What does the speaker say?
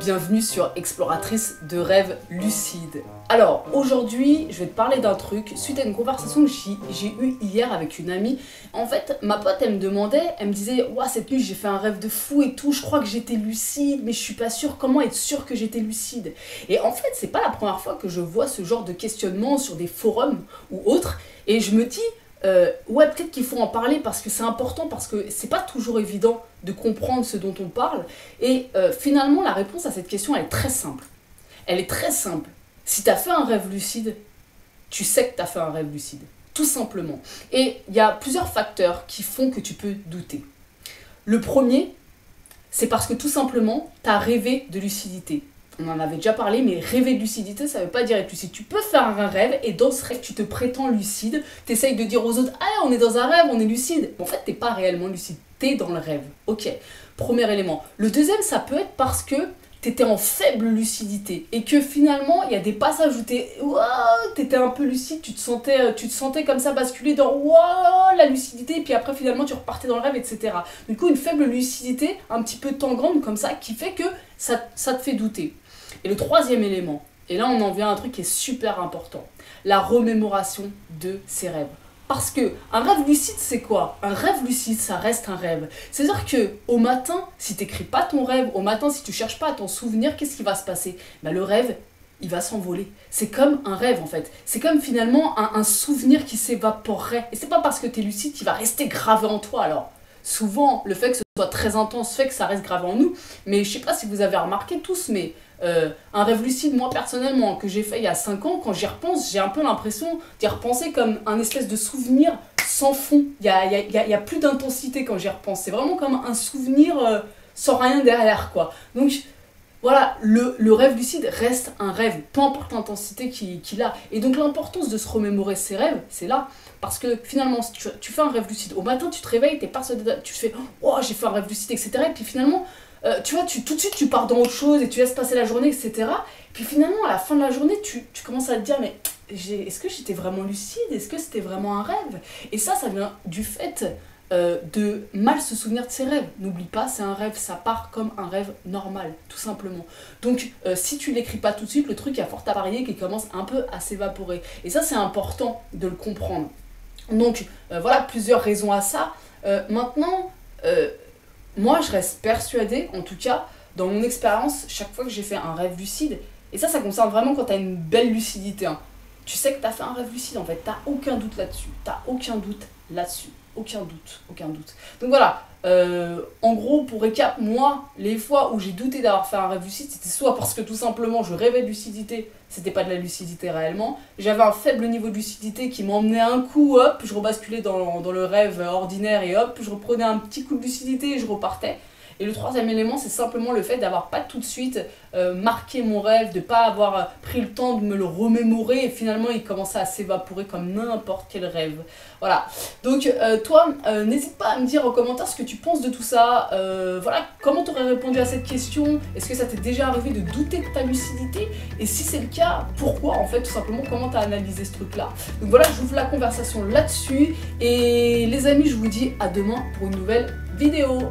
bienvenue sur Exploratrice de rêves lucides. Alors aujourd'hui je vais te parler d'un truc suite à une conversation que j'ai eue hier avec une amie. En fait ma pote elle me disait ouah cette nuit j'ai fait un rêve de fou et tout, je crois que j'étais lucide mais je suis pas sûre, comment être sûre que j'étais lucide? Et en fait c'est pas la première fois que je vois ce genre de questionnement sur des forums ou autres et je me dis ouais, peut-être qu'il faut en parler parce que c'est important, parce que c'est pas toujours évident de comprendre ce dont on parle. Et finalement, la réponse à cette question, elle est très simple. Elle est très simple. Si tu as fait un rêve lucide, tu sais que tu as fait un rêve lucide. Tout simplement. Et il y a plusieurs facteurs qui font que tu peux douter. Le premier, c'est parce que tout simplement, tu as rêvé de lucidité. On en avait déjà parlé, mais rêver de lucidité, ça veut pas dire être lucide. Tu peux faire un rêve et dans ce rêve, tu te prétends lucide. Tu essayes de dire aux autres, ah, on est dans un rêve, on est lucide. Mais en fait, t'es pas réellement lucide, t'es dans le rêve. Ok, premier élément. Le deuxième, ça peut être parce que t'étais en faible lucidité et que finalement, il y a des passages où t'étais un peu lucide, tu te sentais comme ça basculer dans la lucidité et puis après, finalement, tu repartais dans le rêve, etc. Du coup, une faible lucidité, un petit peu tangrante comme ça, qui fait que ça te fait douter. Et le troisième élément, et là on en vient à un truc qui est super important, la remémoration de ses rêves. Parce que un rêve lucide, c'est quoi? Un rêve lucide, ça reste un rêve. C'est-à-dire qu'au matin, si tu n'écris pas ton rêve, au matin, si tu ne cherches pas à t'en souvenir, qu'est-ce qui va se passer? Le rêve, il va s'envoler. C'est comme un rêve en fait. C'est comme finalement un souvenir qui s'évaporerait. Et c'est pas parce que tu es lucide qu'il va rester gravé en toi alors. Souvent, le fait que ce soit très intense fait que ça reste gravé en nous. Mais je sais pas si vous avez remarqué tous, mais un rêve lucide, moi personnellement, que j'ai fait il y a 5 ans, quand j'y repense, j'ai un peu l'impression d'y repenser comme un espèce de souvenir sans fond. Il y a plus d'intensité quand j'y repense. C'est vraiment comme un souvenir sans rien derrière, quoi. Donc, voilà, le rêve lucide reste un rêve, peu importe l'intensité qu'il a. Et donc l'importance de se remémorer ses rêves, c'est là. Parce que finalement, si tu fais un rêve lucide, au matin tu te réveilles, t'es persuadé, tu fais « Oh, j'ai fait un rêve lucide, etc. » Et puis finalement, tu vois, tout de suite tu pars dans autre chose et tu laisses passer la journée, etc. Et puis finalement, à la fin de la journée, tu commences à te dire « Mais est-ce que j'étais vraiment lucide? Est-ce que c'était vraiment un rêve ?» Et ça vient du fait de mal se souvenir de ses rêves. N'oublie pas, c'est un rêve, ça part comme un rêve normal, tout simplement. Donc, si tu l'écris pas tout de suite, le truc, il y a fort à parier qu'il commence un peu à s'évaporer. Et ça, c'est important de le comprendre. Donc, voilà, plusieurs raisons à ça. Maintenant, moi, je reste persuadée, en tout cas, dans mon expérience, chaque fois que j'ai fait un rêve lucide, et ça concerne vraiment quand tu as une belle lucidité, hein, tu sais que tu as fait un rêve lucide, en fait, tu n'as aucun doute là-dessus. Tu n'as aucun doute là-dessus. Aucun doute, aucun doute. Donc voilà, en gros, pour récap, moi, les fois où j'ai douté d'avoir fait un rêve lucide, c'était soit parce que tout simplement je rêvais de lucidité, c'était pas de la lucidité réellement, j'avais un faible niveau de lucidité qui m'emmenait un coup, hop, je rebasculais dans le rêve ordinaire et hop, je reprenais un petit coup de lucidité et je repartais. Et le troisième élément, c'est simplement le fait d'avoir pas tout de suite marqué mon rêve, de pas avoir pris le temps de me le remémorer et finalement il commençait à s'évaporer comme n'importe quel rêve. Voilà. Donc toi, n'hésite pas à me dire en commentaire ce que tu penses de tout ça. Voilà, comment tu aurais répondu à cette question? Est-ce que ça t'est déjà arrivé de douter de ta lucidité? Et si c'est le cas, pourquoi en fait? Tout simplement, comment tu as analysé ce truc-là? Donc voilà, j'ouvre la conversation là-dessus. Et les amis, je vous dis à demain pour une nouvelle vidéo.